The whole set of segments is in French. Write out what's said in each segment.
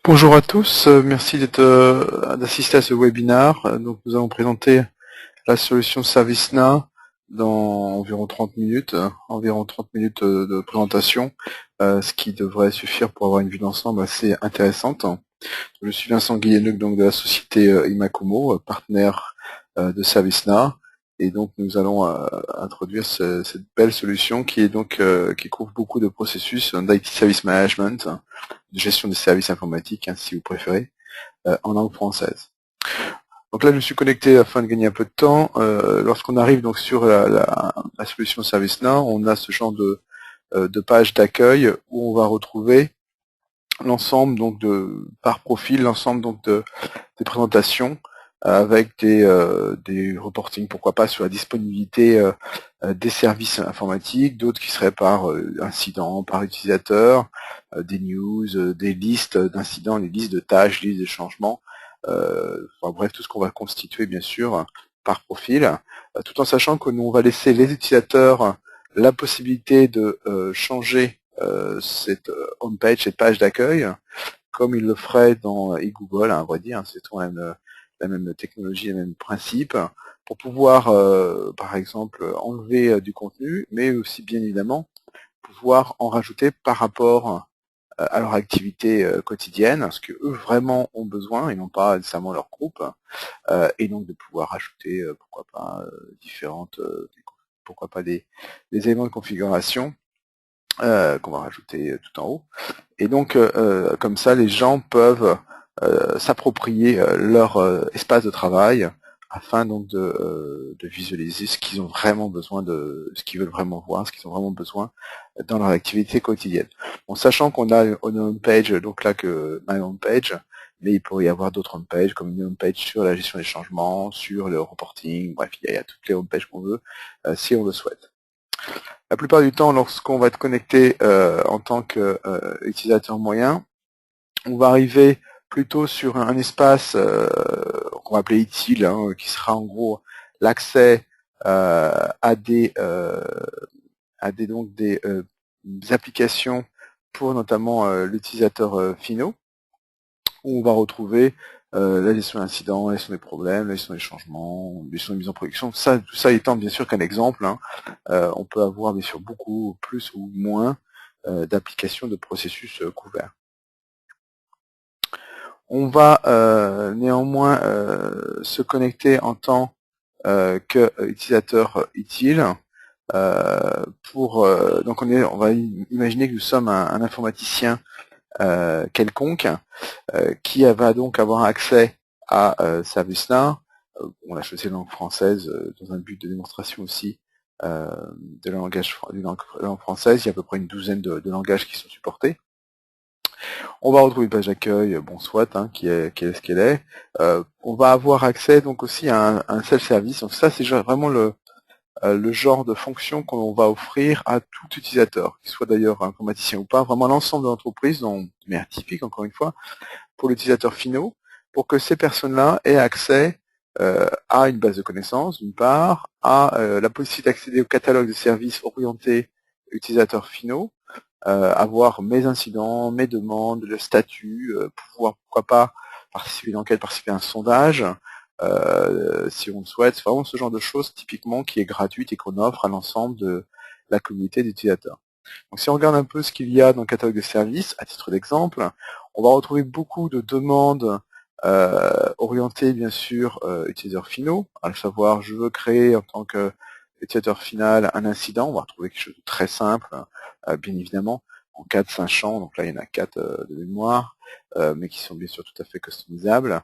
Bonjour à tous, merci d'assister à ce webinaire. Donc nous allons présenter la solution ServiceNow dans environ 30 minutes, de présentation, ce qui devrait suffire pour avoir une vue d'ensemble assez intéressante. Je suis Vincent Guillenuc, donc de la société Imakumo, partenaire de ServiceNow, et donc nous allons introduire cette belle solution qui est donc qui couvre beaucoup de processus d'IT Service Management, de gestion des services informatiques, hein, si vous préférez, en langue française. Donc là, je me suis connecté afin de gagner un peu de temps. Lorsqu'on arrive donc sur la solution ServiceNow, on a ce genre de page d'accueil où on va retrouver l'ensemble donc par profil, l'ensemble donc des présentations avec des reportings, pourquoi pas, sur la disponibilité des services informatiques, d'autres qui seraient par incidents, par utilisateur, des news, des listes d'incidents, des listes de tâches, listes de changements, enfin, bref, tout ce qu'on va constituer bien sûr par profil, tout en sachant que nous on va laisser les utilisateurs la possibilité de changer cette homepage, cette page d'accueil, comme ils le feraient dans eGoogle, hein, à vrai dire, c'est tout la même technologie, le même principe, pour pouvoir, par exemple, enlever du contenu, mais aussi, bien évidemment, pouvoir en rajouter par rapport à leur activité quotidienne, ce que eux vraiment ont besoin, et non pas nécessairement leur groupe, et donc de pouvoir rajouter, pourquoi pas, pourquoi pas des éléments de configuration qu'on va rajouter tout en haut. Et donc, comme ça, les gens peuvent s'approprier leur espace de travail afin donc de visualiser ce qu'ils ont vraiment besoin ce qu'ils veulent vraiment voir, ce qu'ils ont vraiment besoin dans leur activité quotidienne. Bon, sachant qu'on a une homepage, donc là que My Homepage, mais il pourrait y avoir d'autres homepages, comme une homepage sur la gestion des changements, sur le reporting, bref, il y a toutes les homepages qu'on veut, si on le souhaite. La plupart du temps, lorsqu'on va être connecté en tant qu'utilisateur moyen, on va arriver plutôt sur un espace qu'on va appeler utile, hein, qui sera en gros l'accès à des applications pour notamment l'utilisateur finaux, où on va retrouver la gestion d'incidents, la gestion des problèmes, la gestion des changements, la gestion des mises en production. Ça, tout ça étant bien sûr qu'un exemple, hein, on peut avoir bien sûr beaucoup plus ou moins d'applications de processus couverts. On va néanmoins se connecter en tant qu'utilisateur utile. Donc on va imaginer que nous sommes un informaticien quelconque qui va donc avoir accès à ServiceNow. On a choisi la langue française dans un but de démonstration aussi de la langue française. Il y a à peu près une douzaine de langages qui sont supportés. On va retrouver une page d'accueil, bon soit, hein, qui est ce qu'elle est. On va avoir accès donc aussi à un self-service. Donc ça, c'est vraiment le genre de fonction qu'on va offrir à tout utilisateur, qu'il soit d'ailleurs informaticien ou pas, vraiment l'ensemble de l'entreprise, de manière typique encore une fois, pour l'utilisateur finaux, pour que ces personnes-là aient accès à une base de connaissances, d'une part, à la possibilité d'accéder au catalogue de services orientés utilisateurs finaux, avoir mes incidents, mes demandes, le statut, pouvoir, pourquoi pas, participer à une enquête, participer à un sondage, si on le souhaite. C'est vraiment ce genre de choses, typiquement, qui est gratuite et qu'on offre à l'ensemble de la communauté d'utilisateurs. Donc si on regarde un peu ce qu'il y a dans le catalogue de services, à titre d'exemple, on va retrouver beaucoup de demandes orientées, bien sûr, utilisateurs finaux, à savoir, je veux créer en tant qu'utilisateur final un incident. On va retrouver quelque chose de très simple, bien évidemment, en 4-5 champs, donc là il y en a 4 de mémoire, mais qui sont bien sûr tout à fait customisables,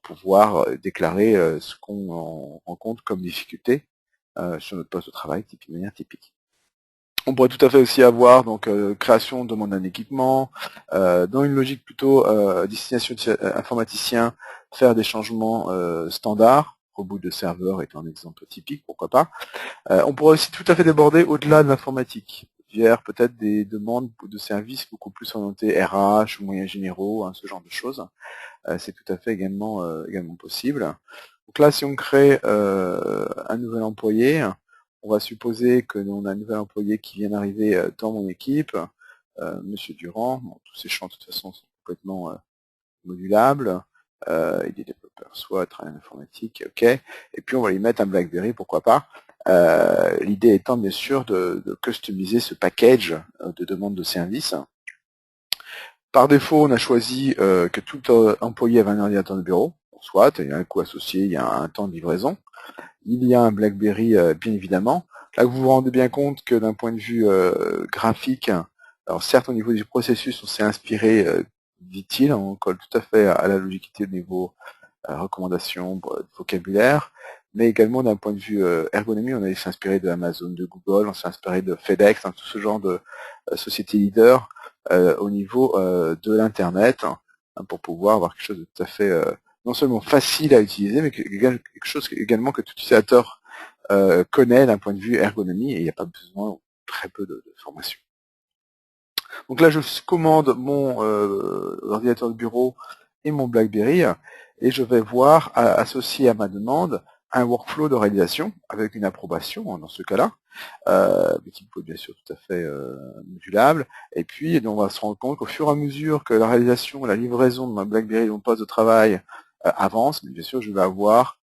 pour pouvoir déclarer ce qu'on rencontre comme difficulté sur notre poste de travail, de manière typique. On pourrait tout à fait aussi avoir donc création, demande d'un équipement, dans une logique plutôt destination informaticien, faire des changements standards, reboot de serveur étant un exemple typique, pourquoi pas. On pourrait aussi tout à fait déborder au-delà de l'informatique, vers peut-être des demandes de services beaucoup plus orientés RH ou moyens généraux, hein, ce genre de choses. C'est tout à fait également possible. Donc là, si on crée un nouvel employé, on va supposer que l'on a un nouvel employé qui vient d'arriver dans mon équipe, Monsieur Durand. Bon, tous ces champs, de toute façon, sont complètement modulable, il est développeur, soit travail informatique, ok, et puis on va lui mettre un BlackBerry, pourquoi pas. L'idée étant bien sûr de customiser ce package de demande de service. Par défaut, on a choisi que tout employé avait un ordinateur de bureau, soit il y a un coût associé, il y a un temps de livraison. Il y a un BlackBerry, bien évidemment. Là, vous vous rendez bien compte que d'un point de vue graphique, alors certes, au niveau du processus, on s'est inspiré, dit-il, on colle tout à fait à la logique au niveau recommandation, vocabulaire, mais également d'un point de vue ergonomie, on a s'inspiré de Amazon, de Google, on s'est inspiré de FedEx, tout ce genre de sociétés leaders au niveau de l'Internet, pour pouvoir avoir quelque chose de tout à fait non seulement facile à utiliser, mais quelque chose également que tout utilisateur connaît d'un point de vue ergonomie, et il n'y a pas besoin, très peu de formation. Donc là, je commande mon ordinateur de bureau et mon BlackBerry, et je vais voir, associé à ma demande, un workflow de réalisation avec une approbation, dans ce cas-là, mais qui peut être bien sûr tout à fait modulable. Et puis, on va se rendre compte qu'au fur et à mesure que la réalisation, la livraison de ma BlackBerry, de mon poste de travail avance, mais bien sûr, je vais avoir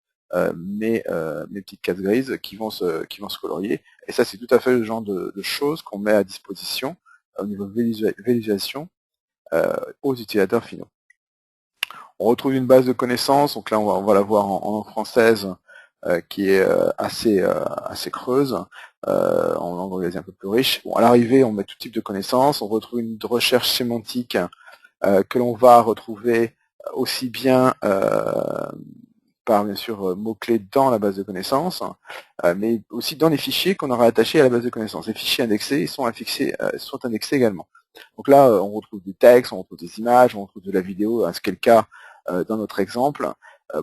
mes petites cases grises qui vont se colorier. Et ça, c'est tout à fait le genre de choses qu'on met à disposition au niveau de visualisation aux utilisateurs finaux. On retrouve une base de connaissances, donc là on va la voir en langue française qui est assez creuse, en langue anglaise un peu plus riche. Bon, à l'arrivée, on met tout type de connaissances, on retrouve une recherche sémantique que l'on va retrouver aussi bien par bien sûr mots-clés dans la base de connaissances, mais aussi dans les fichiers qu'on aura attachés à la base de connaissances. Les fichiers indexés sont indexés également. Donc là, on retrouve des textes, on retrouve des images, on retrouve de la vidéo, ce qui est le cas dans notre exemple.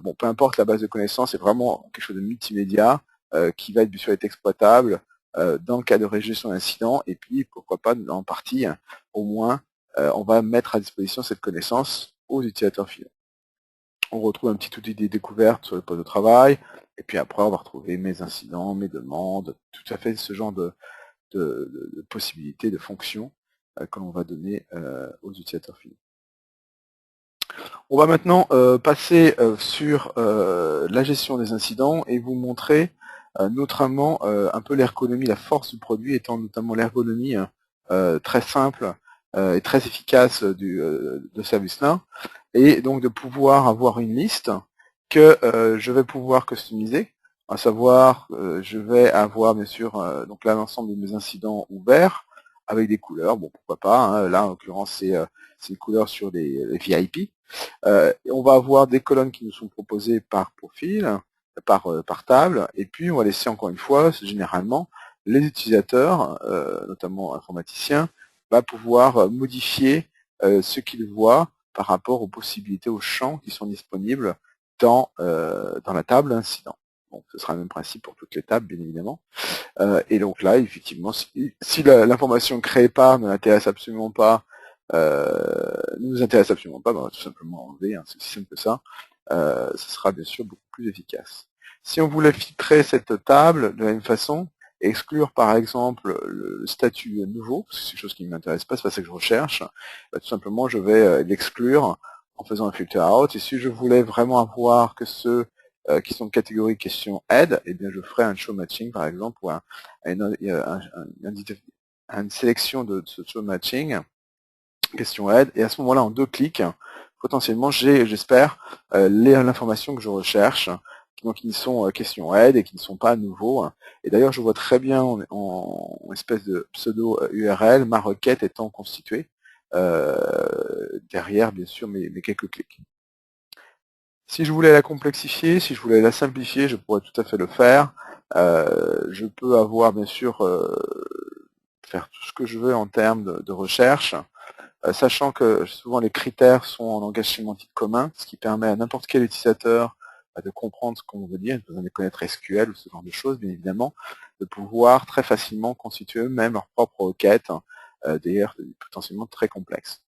Bon, peu importe la base de connaissances, c'est vraiment quelque chose de multimédia qui va bien sûr être exploitable dans le cas de résolution d'incidents, et puis pourquoi pas en partie, au moins, on va mettre à disposition cette connaissance aux utilisateurs finaux. On retrouve un petit outil des découvertes sur le poste de travail, et puis après on va retrouver mes incidents, mes demandes, tout à fait ce genre de possibilités, de fonctions que l'on va donner aux utilisateurs finaux. On va maintenant passer sur la gestion des incidents et vous montrer notamment un peu l'ergonomie, la force du produit étant notamment l'ergonomie très simple et très efficace de ServiceNow, et donc de pouvoir avoir une liste que je vais pouvoir customiser, à savoir je vais avoir bien sûr donc là l'ensemble de mes incidents ouverts avec des couleurs, bon pourquoi pas, hein, là en l'occurrence c'est une couleur sur les VIP. On va avoir des colonnes qui nous sont proposées par profil, par table, et puis on va laisser encore une fois, généralement, les utilisateurs, notamment informaticiens, va pouvoir modifier ce qu'ils voient par rapport aux possibilités, aux champs qui sont disponibles dans la table incident. Donc ce sera le même principe pour toutes les tables, bien évidemment. Et donc là, effectivement, si l'information créée par ne l'intéresse absolument pas, nous intéresse absolument pas, on va tout simplement enlever, c'est aussi simple que ça. Ce sera bien sûr beaucoup plus efficace. Si on voulait filtrer cette table de la même façon, exclure par exemple le statut nouveau, parce que c'est quelque chose qui ne m'intéresse pas, c'est pas ça que je recherche, tout simplement je vais l'exclure en faisant un filter out, et si je voulais vraiment avoir que ceux qui sont de catégorie question aide, eh bien je ferai un show matching par exemple, ou une sélection de ce show matching, question aide, et à ce moment-là, en 2 clics, potentiellement, j'espère, l'information que je recherche, donc qui sont question aide et qui ne sont pas nouveaux. Et d'ailleurs, je vois très bien en espèce de pseudo URL ma requête étant constituée, derrière, bien sûr, mes quelques clics. Si je voulais la complexifier, si je voulais la simplifier, je pourrais tout à fait le faire. Je peux avoir, bien sûr, faire tout ce que je veux en termes de recherche, sachant que souvent les critères sont en langage sémantique commun, ce qui permet à n'importe quel utilisateur de comprendre ce qu'on veut dire, il besoin de connaître SQL ou ce genre de choses, bien évidemment, de pouvoir très facilement constituer eux-mêmes leur propre requête, d'ailleurs potentiellement très complexes.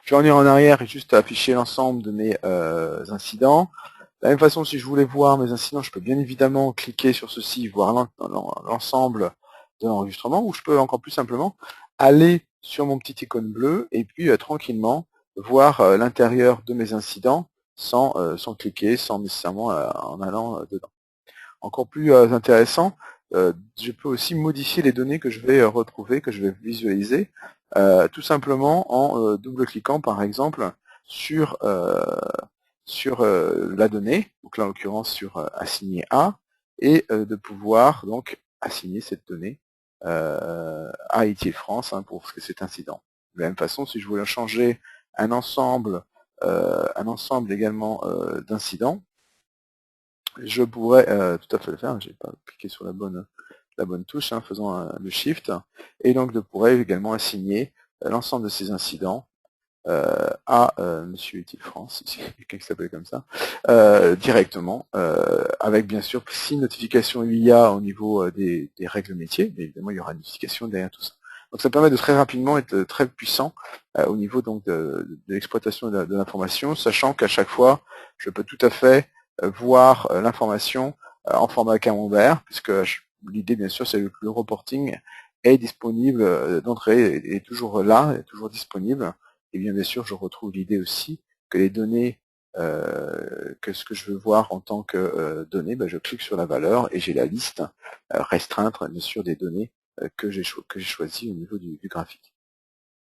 Je vais revenir en arrière et juste afficher l'ensemble de mes incidents. De la même façon, si je voulais voir mes incidents, je peux bien évidemment cliquer sur ceci, voir l'ensemble de l'enregistrement, ou je peux encore plus simplement aller sur mon petit icône bleu et puis tranquillement voir l'intérieur de mes incidents sans cliquer, sans nécessairement en allant dedans. Encore plus intéressant, je peux aussi modifier les données que je vais retrouver, que je vais visualiser, tout simplement en double-cliquant par exemple sur la donnée, donc là en l'occurrence sur assigner A, et de pouvoir donc assigner cette donnée à ITIL France pour cet incident. De la même façon, si je voulais changer un ensemble également d'incidents, je pourrais tout à fait le faire. J'ai pas cliqué sur la bonne touche, faisant le shift, et donc je pourrais également assigner l'ensemble de ces incidents à Monsieur Utile France, ici, quelqu'un qui s'appelle comme ça, directement, avec bien sûr, si notification il y a au niveau des règles métiers, mais évidemment il y aura une notification derrière tout ça. Donc ça permet de très rapidement être très puissant au niveau donc de l'exploitation de l'information, sachant qu'à chaque fois, je peux tout à fait voir l'information en format camembert, puisque l'idée bien sûr c'est que le reporting est disponible d'entrée, est toujours là, est toujours disponible. Et bien sûr, je retrouve l'idée aussi que les données, que ce que je veux voir en tant que données, je clique sur la valeur et j'ai la liste restreinte, bien sûr, des données que j'ai choisies au niveau du graphique.